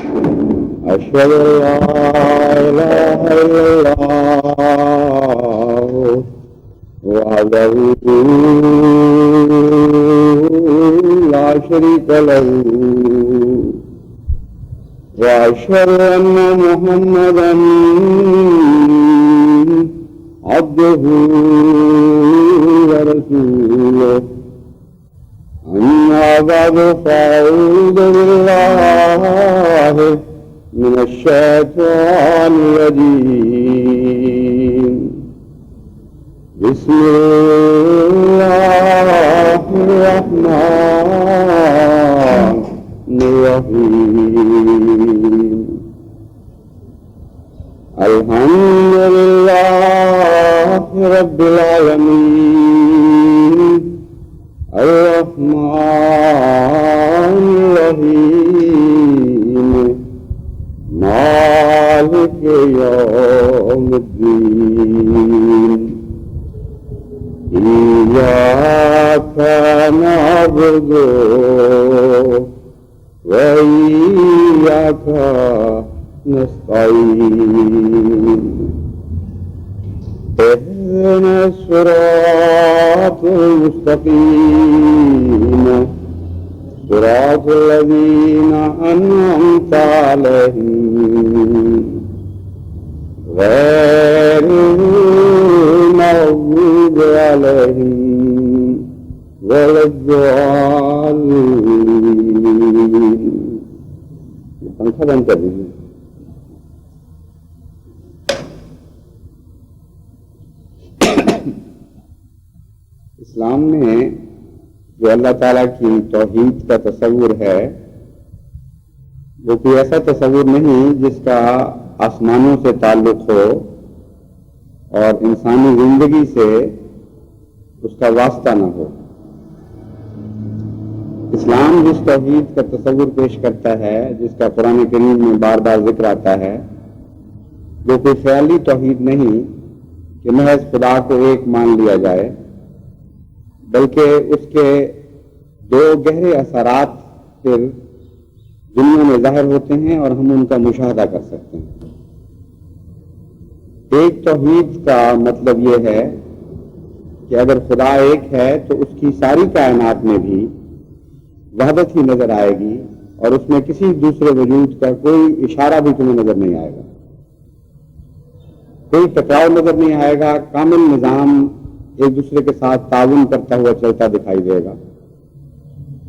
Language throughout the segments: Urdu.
أشهد أن لا إله إلا الله وحده لا شريك له وأشهد أن محمدا عبده ورسوله أما بعد فأعوذ بالله من الشيطان الرجيم بسم الله الرحمن الرحيم الحمد لله رب العالمين الرحمن الرحيم مالك يوم الدين إياك نعبد وإياك نستعين اهدنا الصراط المستقيم صراط الذين أنعمت عليهم غير المغضوب عليهم ولا الضالين. پنکھا بند کر دیجیے. اسلام میں جو اللہ تعالیٰ کی توحید کا تصور ہے وہ کوئی ایسا تصور نہیں جس کا آسمانوں سے تعلق ہو اور انسانی زندگی سے اس کا واسطہ نہ ہو. اسلام جس توحید کا تصور پیش کرتا ہے، جس کا قرآن کریم میں بار بار ذکر آتا ہے، وہ کوئی خیالی توحید نہیں کہ محض خدا کو ایک مان لیا جائے، بلکہ اس کے دو گہرے اثرات پھر دنیا میں ظاہر ہوتے ہیں اور ہم ان کا مشاہدہ کر سکتے ہیں. ایک توحید کا مطلب یہ ہے کہ اگر خدا ایک ہے تو اس کی ساری کائنات میں بھی وحدت ہی نظر آئے گی اور اس میں کسی دوسرے وجود کا کوئی اشارہ بھی تمہیں نظر نہیں آئے گا، کوئی ٹکراؤ نظر نہیں آئے گا. کامل نظام ایک دوسرے کے ساتھ تعاون کرتا ہوا چلتا دکھائی دے گا.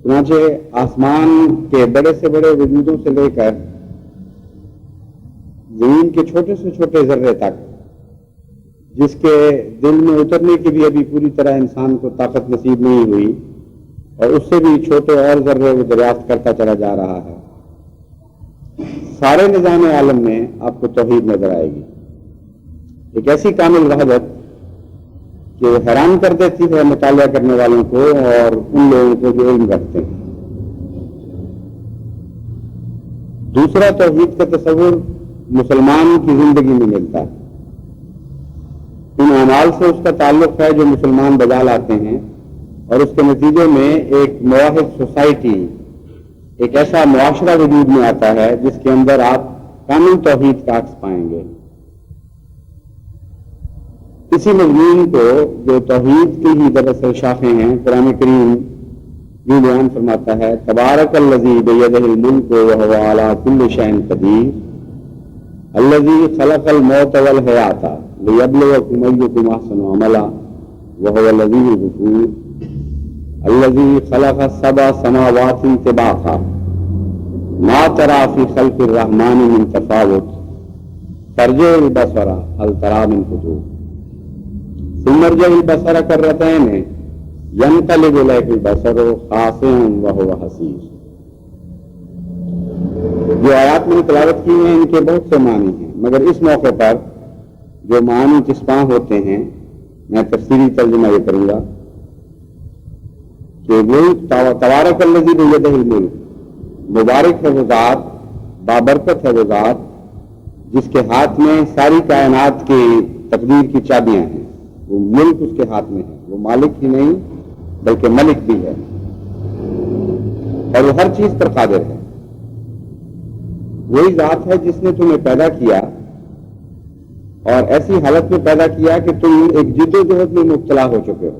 چنانچہ آسمان کے بڑے سے بڑے وجودوں سے لے کر زمین کے چھوٹے سے چھوٹے ذرے تک، جس کے دل میں اترنے کی بھی ابھی پوری طرح انسان کو طاقت نصیب نہیں ہوئی، اور اس سے بھی چھوٹے اور ذرے وہ دریافت کرتا چلا جا رہا ہے، سارے نظام عالم میں آپ کو توحید نظر آئے گی. ایک ایسی کامل وحدت کہ وہ حیران کر دیتی ہے مطالعہ کرنے والوں کو اور ان لوگوں کو جو علم رکھتے ہیں. دوسرا توحید کا تصور مسلمان کی زندگی میں ملتا ہے. ان اعمال سے اس کا تعلق ہے جو مسلمان بجا لاتے ہیں، اور اس کے نتیجے میں ایک موحد سوسائٹی، ایک ایسا معاشرہ وجود میں آتا ہے جس کے اندر آپ کامل توحید کا عکس پائیں گے. اسی مضمون کو جو توحید کی ہی دراصل شاخیں ہیں، قرآن کریم یہ بیان فرماتا ہے: تبارک الذی بیدہ الملک وہو علی کل شیء قدیر الذی خلق الموت والحیاۃ لیبلوکم ایکم احسن عملا وہو العزیز الغفور الذی خلق سبع سماوات طباقا ما تری فی خلق الرحمن من تفاوت فارجع البصر هل تری من فطور ثم ارجع البصر کرتین ینقلب الیک البصر خاسئا وہو حسیر. جو آیات میں نے تلاوت کی ہیں ان کے بہت سے معنی ہیں، مگر اس موقع پر جو معنی چسپاں ہوتے ہیں میں تفصیلی ترجمہ یہ کروں گا کہ ملک تبارک الذی بیدہ الملک، مبارک ہے وہ ذات، بابرکت ہے وہ ذات جس کے ہاتھ میں ساری کائنات کی تقدیر کی چابیاں ہیں. وہ ملک اس کے ہاتھ میں ہے، وہ مالک ہی نہیں بلکہ ملک بھی ہے، اور وہ ہر چیز پر قادر ہے. وہی ذات ہے جس نے تمہیں پیدا کیا اور ایسی حالت میں پیدا کیا کہ تم ایک جد و جہد میں مبتلا ہو چکے ہو،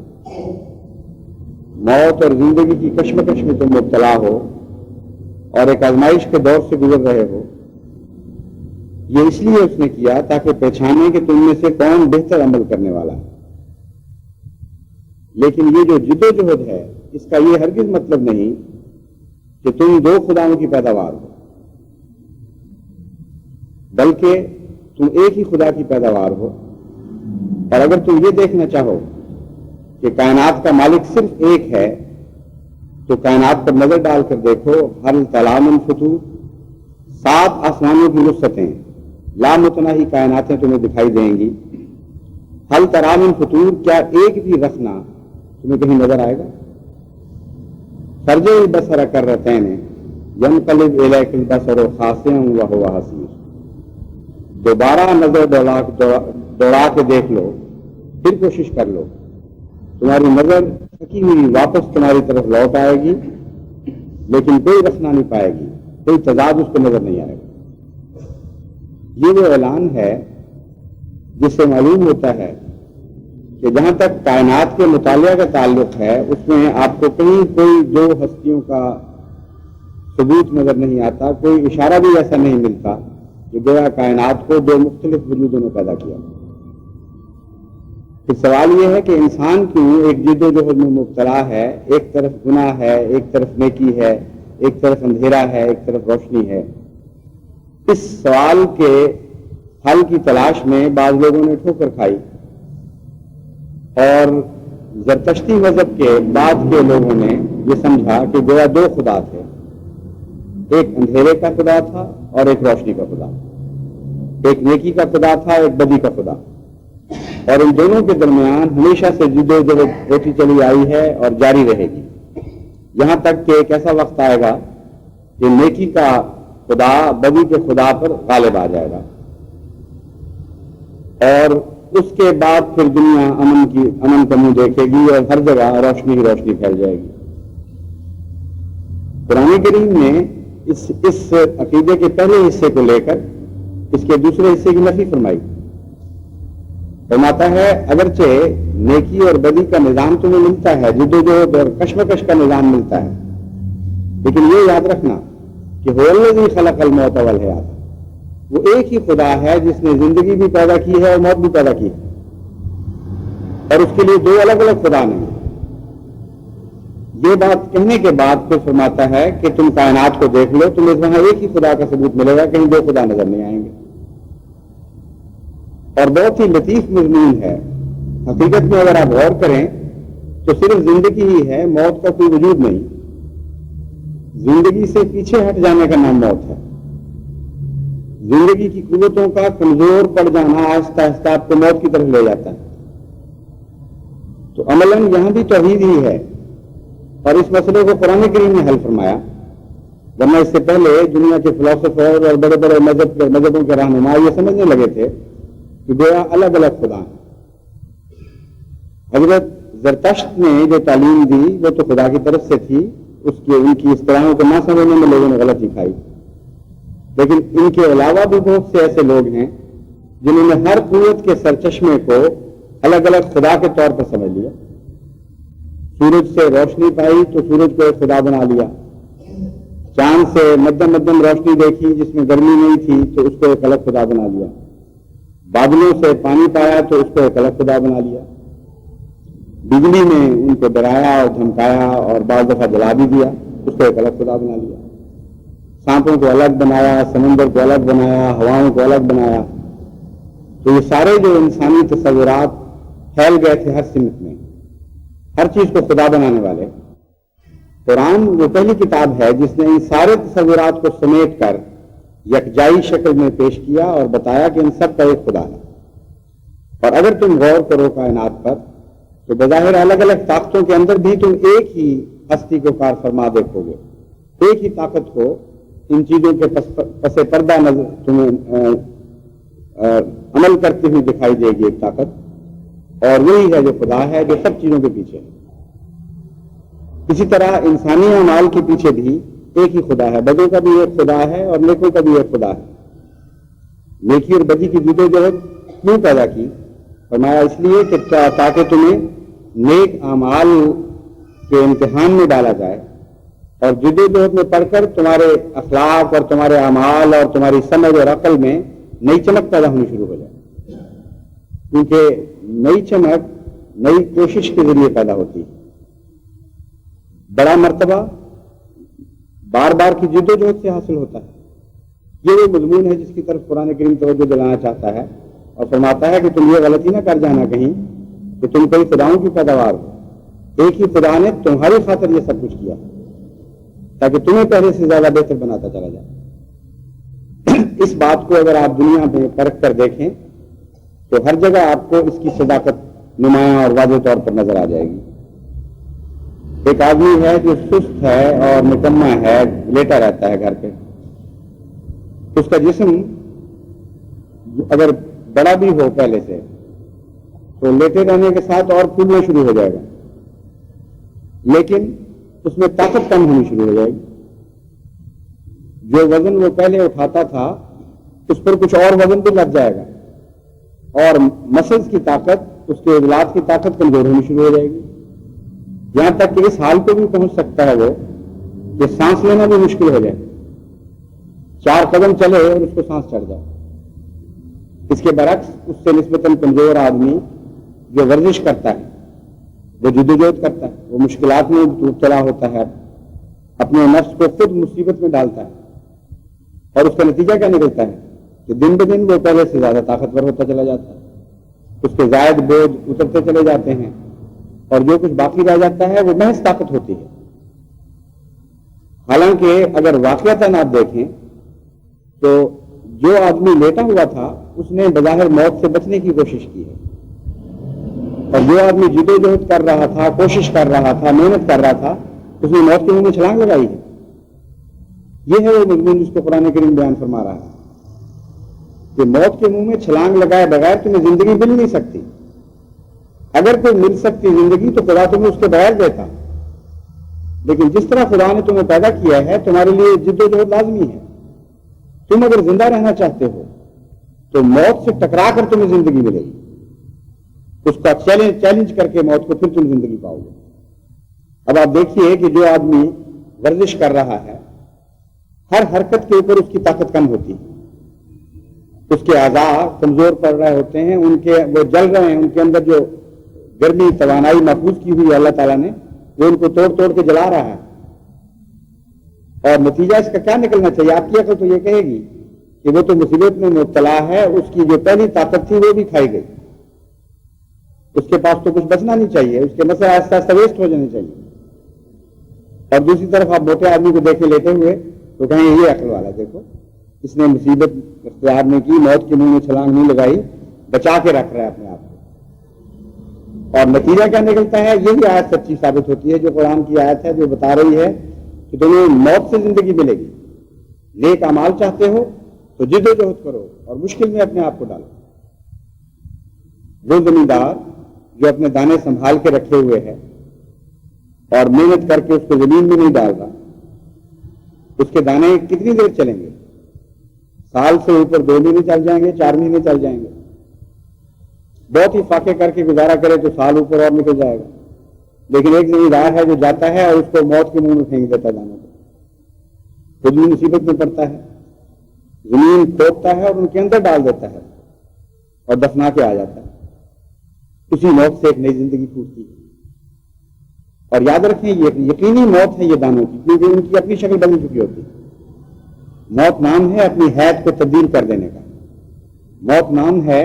موت اور زندگی کی کشمکش میں تم مبتلا ہو اور ایک آزمائش کے دور سے گزر رہے ہو۔ یہ اس لیے اس نے کیا تاکہ پہچانے کہ تم میں سے کون بہتر عمل کرنے والا ہے۔ لیکن یہ جو جد و جہد ہے، اس کا یہ ہرگز مطلب نہیں کہ تم دو خداؤں کی پیداوار ہو، بلکہ تم ایک ہی خدا کی پیداوار ہو۔ اور اگر تم یہ دیکھنا چاہو کہ کائنات کا مالک صرف ایک ہے تو کائنات پر نظر ڈال کر دیکھو، حل تلام الفطور، 7 آسمانوں کی وسعتیں، لامتناہی کائناتیں تمہیں دکھائی دیں گی۔ حل ترام الفطور، کیا ایک بھی رخنا تمہیں کہیں نظر آئے گا؟ فرجع البصر کرتین ینقلب الیک البصر خاسئا وہو حسیر، دوبارہ نظر دوڑا کے دیکھ لو، پھر کوشش کر لو، تمہاری نظر تھکی ہوئی واپس تمہاری طرف لوٹ آئے گی، لیکن کوئی رخنا نہیں پائے گی، کوئی تضاد اس کو نظر نہیں آئے گا۔ یہ وہ اعلان ہے جس سے معلوم ہوتا ہے کہ جہاں تک کائنات کے مطالعہ کا تعلق ہے، اس میں آپ کو کہیں کوئی دو ہستیوں کا ثبوت نظر نہیں آتا، کوئی اشارہ بھی ایسا نہیں ملتا کہ گویا کائنات کو دو مختلف وجودوں نے پیدا کیا۔ پھر سوال یہ ہے کہ انسان کیوں ایک جد و جہد میں مبتلا ہے، ایک طرف گناہ ہے، ایک طرف نیکی ہے، ایک طرف اندھیرا ہے، ایک طرف روشنی ہے۔ اس سوال کے حل کی تلاش میں بعض لوگوں نے ٹھوکر کھائی اور زرتشتی مذہب کے بعد کے لوگوں نے یہ سمجھا کہ گویا دو خدا تھے، ایک اندھیرے کا خدا تھا اور ایک روشنی کا خدا، ایک نیکی کا خدا تھا، ایک بدی کا خدا، اور ان دونوں کے درمیان ہمیشہ سے جد و جہد ہوتی چلی آئی ہے اور جاری رہے گی، یہاں تک کہ ایک ایسا وقت آئے گا کہ نیکی کا خدا بدی کے خدا پر غالب آ جائے گا، اور اس کے بعد پھر دنیا امن کا منہ دیکھے گی اور ہر جگہ روشنی ہی روشنی پھیل جائے گی۔ قرآن کریم نے اس عقیدے کے پہلے حصے کو لے کر اس کے دوسرے حصے کی نفی فرمائی۔ فرماتا ہے اگرچہ نیکی اور بدی کا نظام تمہیں ملتا ہے، جد و جہد اور کشمکش کا نظام ملتا ہے، لیکن یہ یاد رکھنا کہ هو الذی خلق الموت والحیات، وہ ایک ہی خدا ہے جس نے زندگی بھی پیدا کی ہے اور موت بھی پیدا کی ہے، اور اس کے لیے دو الگ الگ خدا نہیں۔ یہ بات کہنے کے بعد پھر فرماتا ہے کہ تم کائنات کو دیکھ لو، تمہیں وہاں ایک ہی خدا کا ثبوت ملے گا، کہیں دو خدا نظر نہیں آئیں گے۔ اور بہت ہی لطیف مضمون ہے، حقیقت میں اگر آپ غور کریں تو صرف زندگی ہی ہے، موت کا کوئی وجود نہیں۔ زندگی سے پیچھے ہٹ جانے کا نام موت ہے۔ زندگی کی قوتوں کا کمزور پڑ جانا آہستہ آہستہ آپ کو موت کی طرف لے جاتا ہے۔ تو عملاً یہاں بھی توحید ہی ہے، اور اس مسئلے کو قرآن کریم نے حل فرمایا، ورنہ اس سے پہلے دنیا کے فلاسفر اور بڑے بڑے مذہبوں کے رہنما یہ سمجھنے لگے تھے کہ گویا الگ الگ خدا ہیں۔ حضرت زرتشت نے جو تعلیم دی وہ تو خدا کی طرف سے تھی، ان کی اصطلاحوں کو نہ سمجھنے میں لوگوں نے غلطی کھائی، لیکن ان کے علاوہ بھی بہت سے ایسے لوگ ہیں جنہوں نے ہر قوت کے سرچشمے کو الگ الگ خدا کے طور پر سمجھ لیا۔ سورج سے روشنی پائی تو سورج کو ایک خدا بنا لیا، چاند سے مدم مدم روشنی دیکھی جس میں گرمی نہیں تھی تو اس کو ایک الگ خدا بنا لیا، بادلوں سے پانی پایا تو اس کو ایک الگ خدا بنا لیا، بجلی میں ان کو ڈرایا اور دھمکایا اور بعض دفعہ جلا بھی دیا، اس کو ایک الگ خدا بنا لیا، سانپوں کو الگ بنایا، سمندر کو الگ بنایا، ہواؤں کو الگ بنایا۔ تو یہ سارے جو انسانی تصورات پھیل گئے تھے ہر سمت میں، ہر چیز کو خدا بنانے والے، قرآن وہ پہلی کتاب ہے جس نے ان سارے تصورات کو سمیٹ کر یکجائی شکل میں پیش کیا اور بتایا کہ ان سب کا ایک خدا ہے۔ اور اگر تم غور کرو کائنات پر تو بظاہر الگ الگ طاقتوں کے اندر بھی تم ایک ہی ہستی کو کار فرما دیکھو گے، ایک ہی طاقت کو ان چیزوں کے پس پردہ تمہیں عمل کرتی ہوئی دکھائی دے گی، ایک طاقت، اور وہی ہے جو خدا ہے جو سب چیزوں کے پیچھے ہے۔ اسی طرح انسانی اعمال کے پیچھے بھی ایک ہی خدا ہے، بدوں کا بھی ایک خدا ہے اور نیکوں کا بھی ایک خدا ہے۔ نیکی اور بدی کی جدوجہد کیوں پیدا کی؟ فرمایا اس لیے کہ تاکہ تمہیں نیک اعمال کے امتحان میں ڈالا جائے اور جدوجہد میں پڑھ کر تمہارے اخلاق اور تمہارے اعمال اور تمہاری سمجھ اور عقل میں نئی چمک پیدا ہونی شروع ہو جائے، کیونکہ نئی چمک نئی کوشش کے ذریعے پیدا ہوتی ہے۔ بڑا مرتبہ بار بار کی جدوجہد سے حاصل ہوتا ہے۔ یہ وہ مضمون ہے جس کی طرف قرآن کریم توجہ دلانا چاہتا ہے اور فرماتا ہے کہ تم یہ غلطی نہ کر جانا کہیں کہ تم کئی خداؤں کی پیداوار ہو، ایک ہی خدا نے تمہاری خاطر یہ سب کچھ کیا تاکہ تمہیں پہلے سے زیادہ بہتر بناتا چلا جائے۔ اس بات کو اگر آپ دنیا میں پرکھ کر دیکھیں تو ہر جگہ آپ کو اس کی صداقت نمایاں اور واضح طور پر نظر آ جائے گی۔ ایک آدمی ہے جو سست ہے اور نکما ہے، لیٹا رہتا ہے گھر پہ، اس کا جسم اگر بڑا بھی ہو پہلے سے تو لیٹے رہنے کے ساتھ اور پھولنا شروع ہو جائے گا، لیکن اس میں طاقت کم ہونی شروع ہو جائے گی۔ جو وزن وہ پہلے اٹھاتا تھا اس پر کچھ اور وزن بھی لگ جائے گا اور مسلز کی طاقت، اس کے عضلات کی طاقت کمزور ہونی شروع ہو جائے گی، یہاں تک کہ اس حال پہ بھی پہنچ سکتا ہے وہ کہ سانس لینا بھی مشکل ہو جائے، 4 قدم چلے اور اس کو سانس چڑھ جائے۔ اس کے برعکس اس سے نسبتاً کمزور آدمی جو ورزش کرتا ہے، وہ جدوجہد کرتا ہے، وہ مشکلات میں مبتلا ہوتا ہے، اپنے نفس کو خود مصیبت میں ڈالتا ہے، اور اس کا نتیجہ کیا نکلتا ہے کہ دن بہ دن وہ پہلے سے زیادہ طاقتور ہوتا چلا جاتا ہے، اس کے زائد بوجھ اترتے چلے جاتے ہیں اور جو کچھ باقی رہ جاتا ہے وہ محض طاقت ہوتی ہے۔ حالانکہ اگر واقعتاً آپ دیکھیں تو جو آدمی لیٹا ہوا تھا اس نے بظاہر موت سے بچنے کی کوشش کی ہے، اور جو آدمی جدوجہد کر رہا تھا، کوشش کر رہا تھا، محنت کر رہا تھا، اس نے موت کے منہ میں چھلانگ لگائی ہے۔ یہ ہے وہ مضمون جس کو قرآن کریم بیان فرما رہا ہے کہ موت کے منہ میں چھلانگ لگائے بغیر تمہیں زندگی مل نہیں سکتی۔ اگر کوئی مل سکتی زندگی تو خدا تمہیں اس کے بغیر دیتا، لیکن جس طرح خدا نے تمہیں پیدا کیا ہے تمہارے لیے جدوجہد لازمی ہے۔ تم اگر زندہ رہنا چاہتے ہو تو موت سے ٹکرا کر تمہیں زندگی ملے گی، اس کا چیلنج کر کے موت کو پھر تم زندگی پاؤ گے۔ اب آپ دیکھیے کہ جو آدمی ورزش کر رہا ہے، ہر حرکت کے اوپر اس کی طاقت کم ہوتی ہے، اس کے اعضاء کمزور پڑ رہے ہوتے ہیں، وہ جل رہے ہیں، ان کے اندر جو گرمی توانائی محفوظ کی ہوئی ہے اللہ تعالیٰ نے، وہ ان کو توڑ توڑ کے جلا رہا ہے، اور نتیجہ اس کا کیا نکلنا چاہیے؟ آپ کی عقل تو یہ کہے گی کہ وہ تو مصیبت میں مبتلا ہے، اس کی جو پہلی طاقت تھی وہ بھی کھائی گئی، اس کے پاس تو کچھ بچنا نہیں چاہیے، اس کے مسئلہ آہستہ آہستہ ویسٹ ہو جانے چاہیے۔ اور دوسری طرف آپ موٹے آدمی کو دیکھیں لیٹے ہوئے تو کہیں یہ عقل والا دیکھو، اس نے مصیبت اختیار نہیں کی، موت کے منہ میں چھلانگ نہیں لگائی، بچا کے رکھ رہا ہے اپنے آپ کو۔ اور نتیجہ کیا نکلتا ہے؟ یہی آیت سچی ثابت ہوتی ہے جو قرآن کی آیت ہے، جو بتا رہی ہے کہ تمہیں موت سے زندگی ملے گی۔ نیک اعمال چاہتے ہو تو جدوجہد کرو اور مشکل میں اپنے آپ کو ڈالو۔ وہ زمیندار جو اپنے دانے سنبھال کے رکھے ہوئے ہے اور محنت کر کے اس کو زمین میں نہیں ڈال رہا، اس کے دانے کتنی دیر چلیں گے؟ سال سے اوپر 2 مہینے چل جائیں گے، 4 مہینے چل جائیں گے، بہت ہی فاقے کر کے گزارا کرے تو سال اوپر اور نکل جائے گا۔ لیکن ایک زمیندار ہے جو جاتا ہے اور اس کو موت کے منہ میں پھینک دیتا ہے دانوں کو، خود بھی مصیبت میں پڑتا ہے، زمین کھودتا ہے اور ان کے اندر ڈال دیتا ہے اور دفنا کے آ جاتا ہے۔ اسی موت سے ایک نئی زندگی پھوٹتی ہے۔ اور یاد رکھیں یہ یقینی موت ہے یہ دانوں کی، کیونکہ ان کی اپنی شکل بدل چکی ہوتی ہے۔ موت نام ہے اپنی حیت کو تبدیل کر دینے کا، موت نام ہے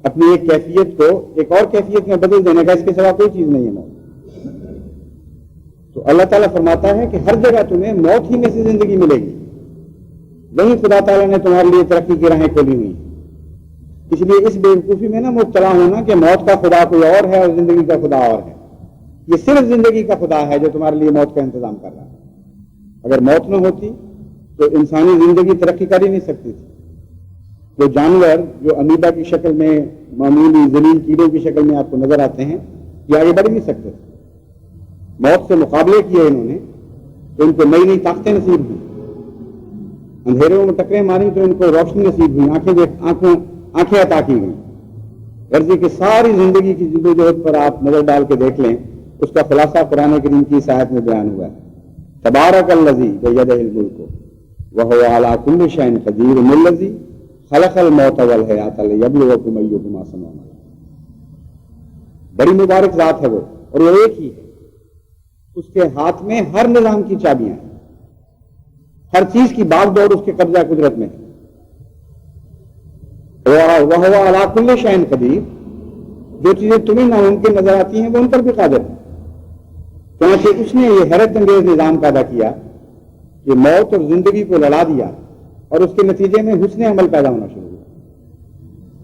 اپنی ایک کیفیت کو ایک اور کیفیت میں بدل دینے کا، اس کے سوا کوئی چیز نہیں ہے موت۔ تو اللہ تعالیٰ فرماتا ہے کہ ہر جگہ تمہیں موت ہی میں سے زندگی ملے گی، وہیں خدا تعالیٰ نے تمہارے لیے ترقی کی راہیں کھولی ہوئی ہیں۔ اس لیے اس بے وقوفی میں نہ مبتلا ہونا کہ موت کا خدا کوئی اور ہے اور زندگی کا خدا اور ہے۔ یہ صرف زندگی کا خدا ہے جو تمہارے لیے موت کا انتظام کر رہا ہے۔ اگر موت نہ ہوتی تو انسانی زندگی ترقی کر ہی نہیں سکتی تھی۔ جو جانور جو امیبا کی شکل میں، معمولی ذلیل کیڑوں کی شکل میں آپ کو نظر آتے ہیں، یہ آگے بڑھ نہیں سکتے۔ موت سے مقابلے کیے انہوں نے تو ان کو نئی نئی طاقتیں نصیب ہوئیں، اندھیروں میں ٹکریں ماری تو ان کو روشنی نصیب ہوئی، آنکھیں عطا کی گئیں۔ غرضی کی ساری زندگی کی جدوجہد پر آپ نظر ڈال کے دیکھ لیں، اس کا خلاصہ قرآن کریم کی اس آیت میں بیان ہوا ہے۔ تبارک الذی بیدہ الملک وہو علی کل شیء قدیر الذی خلق الموت والحیات لیبلوکم ایکم احسن عملا۔ بڑی مبارک ذات ہے وہ، اور وہ ایک ہی ہے، اس کے ہاتھ میں ہر نظام کی چابیاں ہیں، ہر چیز کی باغ دور اس کے قبضہ قدرت میں ہے۔ وَهُوَ عَلَىٰ كُلِّ شَيْءٍ قَدِيرٌ، جو چیزیں تمہیں ناممکن نظر آتی ہیں وہ ان پر بھی قادر ہے۔ چنانچہ اس نے یہ حیرت انگیز نظام پیدا کیا کہ موت اور زندگی کو لڑا دیا، اور اس کے نتیجے میں حسن عمل پیدا ہونا شروع ہوا،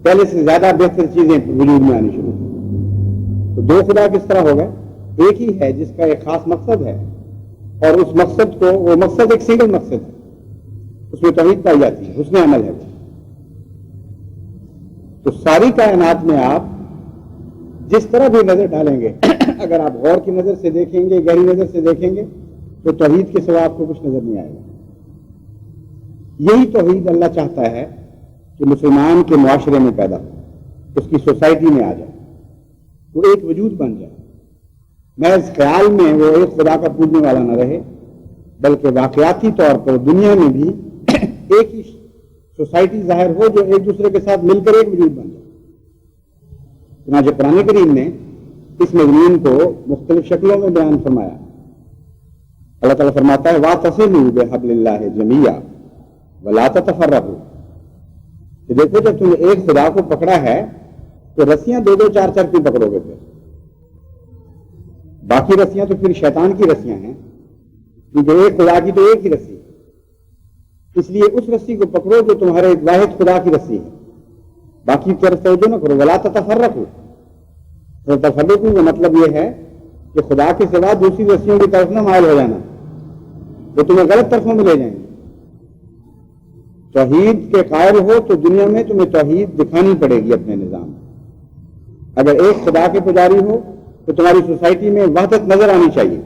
پہلے سے زیادہ بہتر چیزیں وجود میں آنی شروع ہوئی۔ تو دو خدا کس طرح ہو گئے؟ ایک ہی ہے جس کا ایک خاص مقصد ہے، اور اس مقصد کو، وہ مقصد ایک سنگل مقصد ہے، اس میں توحید پائی جاتی ہے، حسن عمل ہے۔ تو ساری کائنات میں آپ جس طرح بھی نظر ڈالیں گے، اگر آپ غور کی نظر سے دیکھیں گے، گہری نظر سے دیکھیں گے، تو توحید کے سوا آپ کو کچھ نظر نہیں آئے گا۔ یہی توحید اللہ چاہتا ہے کہ مسلمان کے معاشرے میں پیدا ہو، اس کی سوسائٹی میں آ جائے، وہ ایک وجود بن جائے، محض خیال میں وہ ایک خدا کا پوجنے والا نہ رہے، بلکہ واقعاتی طور پر دنیا میں بھی ایک ہی سوسائٹی ظاہر ہو جو ایک دوسرے کے ساتھ مل کر ایک وجود بن جائے۔ چنانچہ قرآن کریم نے اس مضمون کو مختلف شکلوں میں بیان فرمایا۔ اللہ تعالیٰ فرماتا ہے وَاعْتَصِمُوا بِحَبْلِ اللَّهِ جَمِيعًا وَلَا تَتَفَرَّقُوا، کہ دیکھو جب تم نے ایک خدا کو پکڑا ہے تو رسیاں دو دو چار چار کیوں پکڑو گے؟ پھر باقی رسیاں تو پھر شیطان کی رسیاں ہیں، کیونکہ ایک خدا کی تو ایک ہی رسی، اس لیے اس رسی کو پکڑو جو تمہارے واحد خدا کی رسی ہے، باقی کی طرف توجہ نہ کرو۔ وَلَا تَتَفَرَّقُوا، تفرقوا کا مطلب یہ ہے کہ خدا کے سوا دوسری رسیوں کی طرف نہ مائل ہو جانا، وہ تمہیں غلط طرفوں میں لے جائیں گے۔ توحید کے قائل ہو تو دنیا میں تمہیں توحید دکھانی پڑے گی اپنے نظام میں۔ اگر ایک خدا کے پجاری ہو تو تمہاری سوسائٹی میں وحدت نظر آنی چاہیے۔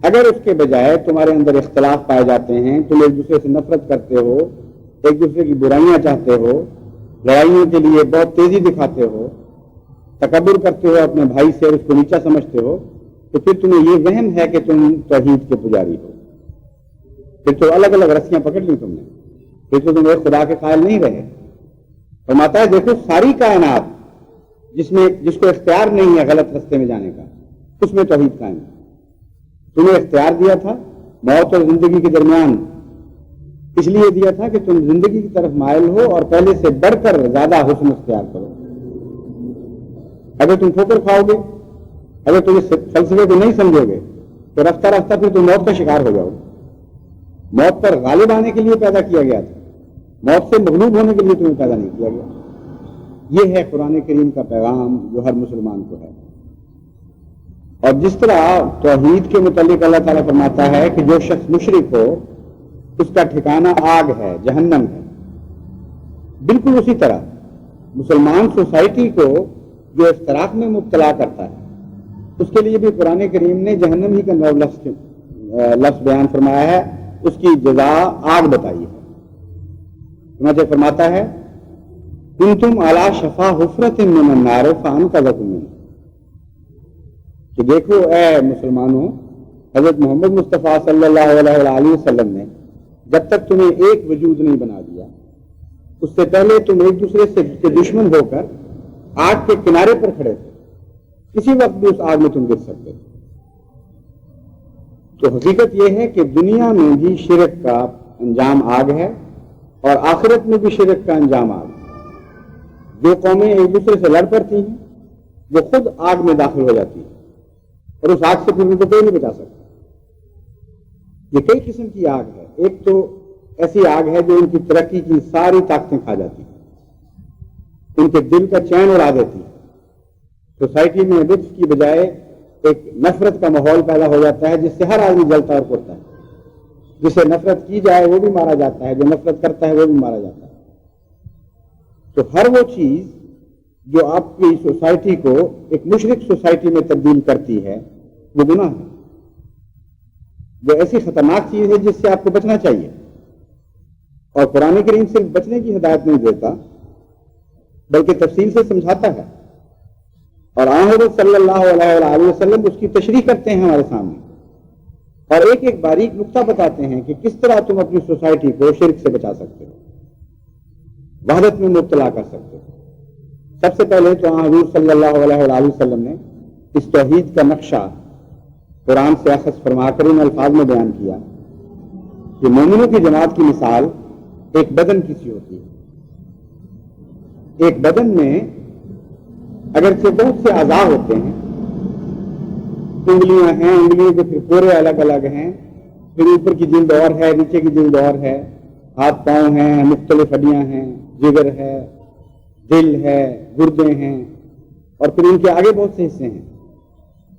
اگر اس کے بجائے تمہارے اندر اختلاف پائے جاتے ہیں، تم ایک دوسرے سے نفرت کرتے ہو، ایک دوسرے کی برائیاں چاہتے ہو، لڑائیوں کے لیے بہت تیزی دکھاتے ہو، تکبر کرتے ہو اپنے بھائی سے اور اس کو نیچا سمجھتے ہو، تو پھر تمہیں یہ وہم ہے کہ تم توحید کے پجاری ہو، پھر تو الگ الگ رسیاں پکڑ لی تم نے، پھر تو تم ایک خدا کے قائل نہیں رہے۔ فرماتا ہے دیکھو ساری کائنات جس کو اختیار نہیں ہے غلط رستے میں جانے کا، اس میں توحید قائم ہے۔ تمہیں اختیار دیا تھا موت اور زندگی کے درمیان، اس لیے دیا تھا کہ تم زندگی کی طرف مائل ہو اور پہلے سے بڑھ کر زیادہ حسن اختیار کرو۔ اگر تم ٹھوکر کھاؤ گے، اگر تم اس فلسفے کو نہیں سمجھو گے تو رفتہ رفتہ پھر تم موت کا شکار ہو جاؤ گے۔ موت پر غالب آنے کے لیے پیدا کیا گیا تھا، موت سے مغلوب ہونے کے لیے تمہیں پیدا نہیں کیا گیا۔ یہ ہے قرآن کریم کا پیغام جو ہر مسلمان کو ہے۔ اور جس طرح توحید کے متعلق اللہ تعالیٰ فرماتا ہے کہ جو شخص مشرک ہو اس کا ٹھکانہ آگ ہے، جہنم ہے، بالکل اسی طرح مسلمان سوسائٹی کو جو افتراق میں مبتلا کرتا ہے اس کے لیے بھی قرآن کریم نے جہنم ہی کا لفظ بیان فرمایا ہے، اس کی جزا آگ بتائی ہے۔ چنانچہ فرماتا ہے کنتم علی شفا حفرۃ من النار فانقذکم منها، کہ دیکھو اے مسلمانوں، حضرت محمد مصطفیٰ صلی اللہ علیہ وآلہ وسلم نے جب تک تمہیں ایک وجود نہیں بنا دیا، اس سے پہلے تم ایک دوسرے سے دشمن ہو کر آگ کے کنارے پر کھڑے تھے، کسی وقت بھی اس آگ میں تم گر سکتے تھے۔ تو حقیقت یہ ہے کہ دنیا میں بھی شرک کا انجام آگ ہے اور آخرت میں بھی شرک کا انجام آگ ہے۔ جو قومیں ایک دوسرے سے لڑ پڑتی ہیں وہ خود آگ میں داخل ہو جاتی ہیں اور اس آگ سے پھر ان کو کوئی نہیں بچا سکتا۔ یہ کئی قسم کی آگ ہے، ایک تو ایسی آگ ہے جو ان کی ترقی کی ساری طاقتیں کھا جاتی ہے، ان کے دل کا چین اڑا دیتی ہے، سوسائٹی میں لطف کی بجائے ایک نفرت کا ماحول پیدا ہو جاتا ہے جس سے ہر آدمی جلتا اور پڑتا ہے، جسے نفرت کی جائے وہ بھی مارا جاتا ہے، جو نفرت کرتا ہے وہ بھی مارا جاتا ہے۔ تو ہر وہ چیز جو آپ کی سوسائٹی کو ایک مشرک سوسائٹی میں تبدیل کرتی ہے وہ گناہ ہے۔ جو ایسی خطرناک چیز ہے جس سے آپ کو بچنا چاہیے. اور قرآن کریم صرف بچنے کی ہدایت نہیں دیتا بلکہ تفصیل سے سمجھاتا ہے. اور حضرت صلی اللہ علیہ وآلہ وسلم اس کی تشریح کرتے ہیں ہمارے سامنے اور ایک ایک باریک نقطہ بتاتے ہیں کہ کس طرح تم اپنی سوسائٹی کو شرک سے بچا سکتے ہو, وحدت میں مبتلا کر سکتے ہو. سب سے پہلے تو حضور صلی اللہ علیہ وآلہ وسلم نے اس توحید کا نقشہ قرآن سے اخذ فرما کر ان الفاظ میں بیان کیا کہ مومنوں کی جماعت کی مثال ایک بدن کی سی ہوتی ہے. ایک بدن میں اگرچہ بہت سے اعضاء ہوتے ہیں, انگلیاں ہیں, انگلیوں کے پھر پورے الگ الگ ہیں, پھر اوپر کی جلد اور ہے, نیچے کی جلد اور ہے, ہاتھ پاؤں ہیں, مختلف ہڈیاں ہیں, جگر ہے, دل ہے, گردے ہیں, اور پھر ان کے آگے بہت سے حصے ہیں.